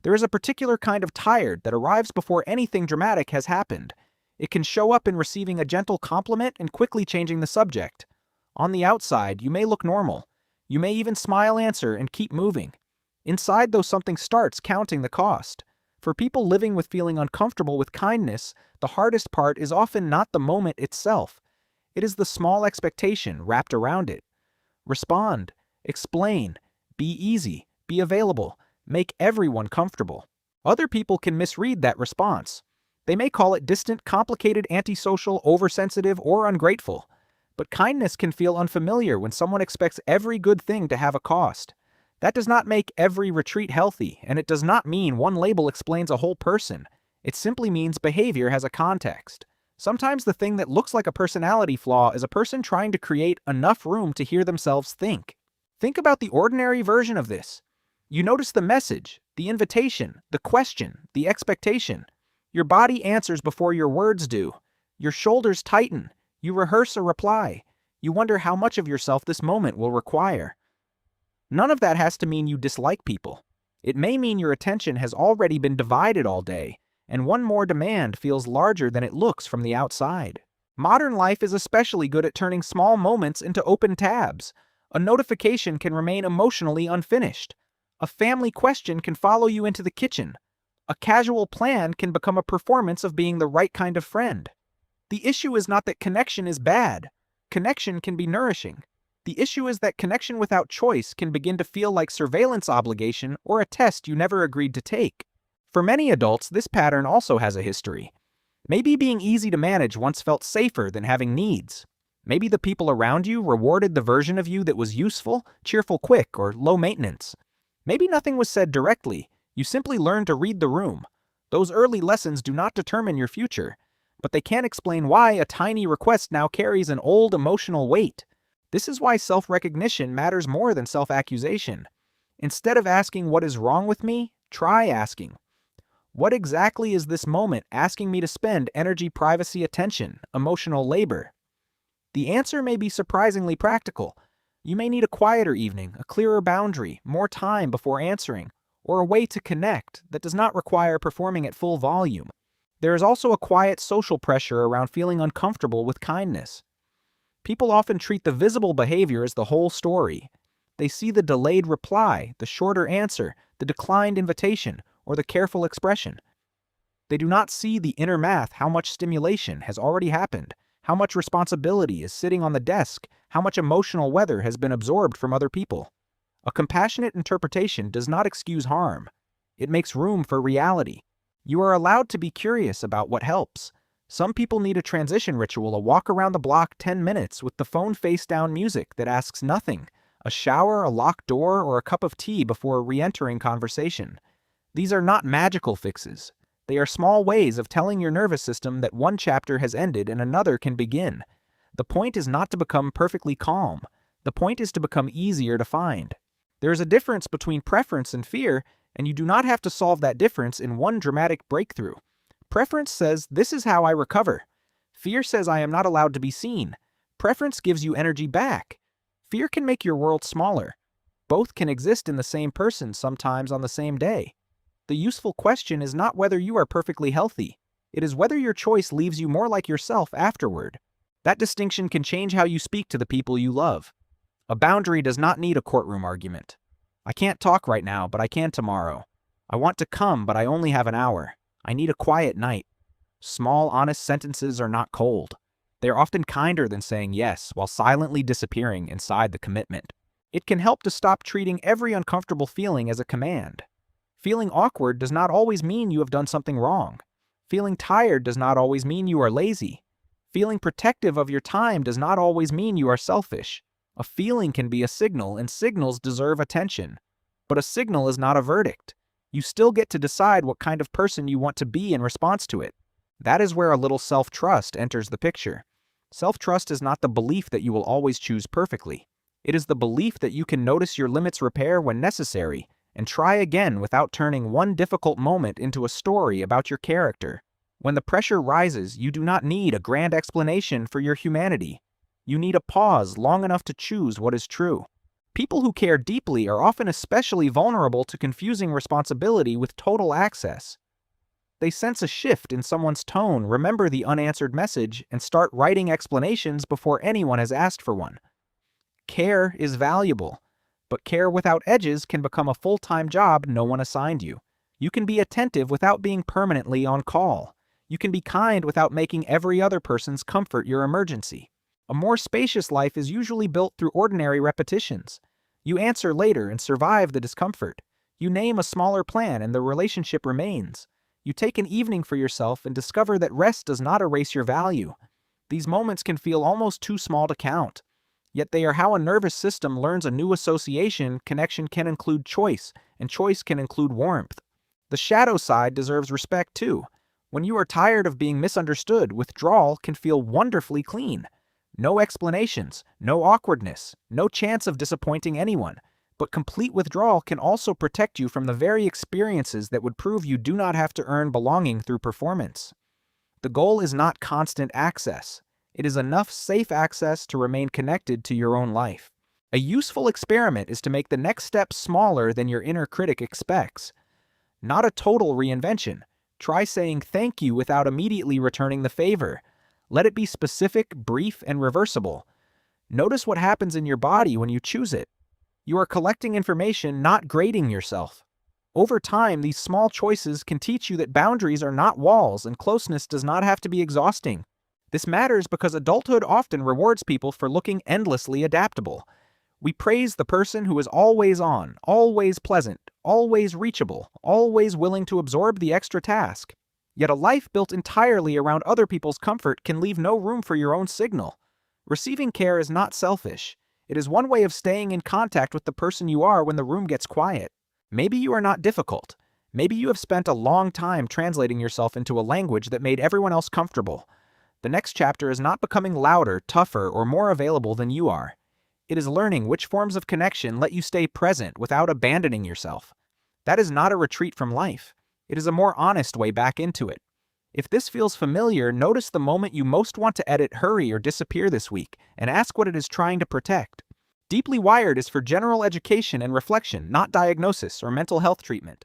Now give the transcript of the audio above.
There is a particular kind of tired that arrives before anything dramatic has happened. It can show up in receiving a gentle compliment and quickly changing the subject. On the outside, you may look normal. You may even smile, answer, and keep moving. Inside, though, something starts counting the cost. For people living with feeling uncomfortable with kindness, the hardest part is often not the moment itself. It is the small expectation wrapped around it. Respond, explain, be easy, be available, make everyone comfortable. Other people can misread that response. They may call it distant, complicated, antisocial, oversensitive, or ungrateful. But kindness can feel unfamiliar when someone expects every good thing to have a cost. That does not make every retreat healthy, and it does not mean one label explains a whole person. It simply means behavior has a context. Sometimes the thing that looks like a personality flaw is a person trying to create enough room to hear themselves think. Think about the ordinary version of this. You notice the message, the invitation, the question, the expectation. Your body answers before your words do. Your shoulders tighten. You rehearse a reply. You wonder how much of yourself this moment will require. None of that has to mean you dislike people. It may mean your attention has already been divided all day, and one more demand feels larger than it looks from the outside. Modern life is especially good at turning small moments into open tabs. A notification can remain emotionally unfinished. A family question can follow you into the kitchen. A casual plan can become a performance of being the right kind of friend. The issue is not that connection is bad. Connection can be nourishing. The issue is that connection without choice can begin to feel like surveillance obligation or a test you never agreed to take. For many adults, this pattern also has a history. Maybe being easy to manage once felt safer than having needs. Maybe the people around you rewarded the version of you that was useful, cheerful, quick, or low maintenance. Maybe nothing was said directly. You simply learned to read the room. Those early lessons do not determine your future, but they can explain why a tiny request now carries an old emotional weight. This is why self-recognition matters more than self-accusation. Instead of asking what is wrong with me, try asking, what exactly is this moment asking me to spend energy, privacy, attention, emotional labor? The answer may be surprisingly practical. You may need a quieter evening, a clearer boundary, more time before answering, or a way to connect that does not require performing at full volume. There is also a quiet social pressure around feeling uncomfortable with kindness. People often treat the visible behavior as the whole story. They see the delayed reply, the shorter answer, the declined invitation, or the careful expression. They do not see the inner math, how much stimulation has already happened, how much responsibility is sitting on the desk, how much emotional weather has been absorbed from other people. A compassionate interpretation does not excuse harm. It makes room for reality. You are allowed to be curious about what helps. Some people need a transition ritual, a walk around the block 10 minutes with the phone face down music that asks nothing, a shower, a locked door, or a cup of tea before re-entering conversation. These are not magical fixes. They are small ways of telling your nervous system that one chapter has ended and another can begin. The point is not to become perfectly calm. The point is to become easier to find. There is a difference between preference and fear, and you do not have to solve that difference in one dramatic breakthrough. Preference says, this is how I recover. Fear says I am not allowed to be seen. Preference gives you energy back. Fear can make your world smaller. Both can exist in the same person, sometimes on the same day. The useful question is not whether you are perfectly healthy. It is whether your choice leaves you more like yourself afterward. That distinction can change how you speak to the people you love. A boundary does not need a courtroom argument. I can't talk right now, but I can tomorrow. I want to come, but I only have an hour. I need a quiet night. Small, honest sentences are not cold. They are often kinder than saying yes while silently disappearing inside the commitment. It can help to stop treating every uncomfortable feeling as a command. Feeling awkward does not always mean you have done something wrong. Feeling tired does not always mean you are lazy. Feeling protective of your time does not always mean you are selfish. A feeling can be a signal, and signals deserve attention. But a signal is not a verdict. You still get to decide what kind of person you want to be in response to it. That is where a little self-trust enters the picture. Self-trust is not the belief that you will always choose perfectly. It is the belief that you can notice your limits, repair when necessary, and try again without turning one difficult moment into a story about your character. When the pressure rises, you do not need a grand explanation for your humanity. You need a pause long enough to choose what is true. People who care deeply are often especially vulnerable to confusing responsibility with total access. They sense a shift in someone's tone, remember the unanswered message, and start writing explanations before anyone has asked for one. Care is valuable, but care without edges can become a full-time job no one assigned you. You can be attentive without being permanently on call. You can be kind without making every other person's comfort your emergency. A more spacious life is usually built through ordinary repetitions. You answer later and survive the discomfort. You name a smaller plan and the relationship remains. You take an evening for yourself and discover that rest does not erase your value. These moments can feel almost too small to count. Yet they are how a nervous system learns a new association. Connection can include choice, and choice can include warmth. The shadow side deserves respect too. When you are tired of being misunderstood, withdrawal can feel wonderfully clean. No explanations, no awkwardness, no chance of disappointing anyone. But complete withdrawal can also protect you from the very experiences that would prove you do not have to earn belonging through performance. The goal is not constant access. It is enough safe access to remain connected to your own life. A useful experiment is to make the next step smaller than your inner critic expects. Not a total reinvention. Try saying thank you without immediately returning the favor. Let it be specific, brief, and reversible. Notice what happens in your body when you choose it. You are collecting information, not grading yourself. Over time, these small choices can teach you that boundaries are not walls and closeness does not have to be exhausting. This matters because adulthood often rewards people for looking endlessly adaptable. We praise the person who is always on, always pleasant, always reachable, always willing to absorb the extra task. Yet a life built entirely around other people's comfort can leave no room for your own signal. Receiving care is not selfish. It is one way of staying in contact with the person you are when the room gets quiet. Maybe you are not difficult. Maybe you have spent a long time translating yourself into a language that made everyone else comfortable. The next chapter is not becoming louder, tougher, or more available than you are. It is learning which forms of connection let you stay present without abandoning yourself. That is not a retreat from life. It is a more honest way back into it. If this feels familiar, notice the moment you most want to edit, hurry, or disappear this week, and ask what it is trying to protect. Deeply Wired is for general education and reflection, not diagnosis or mental health treatment.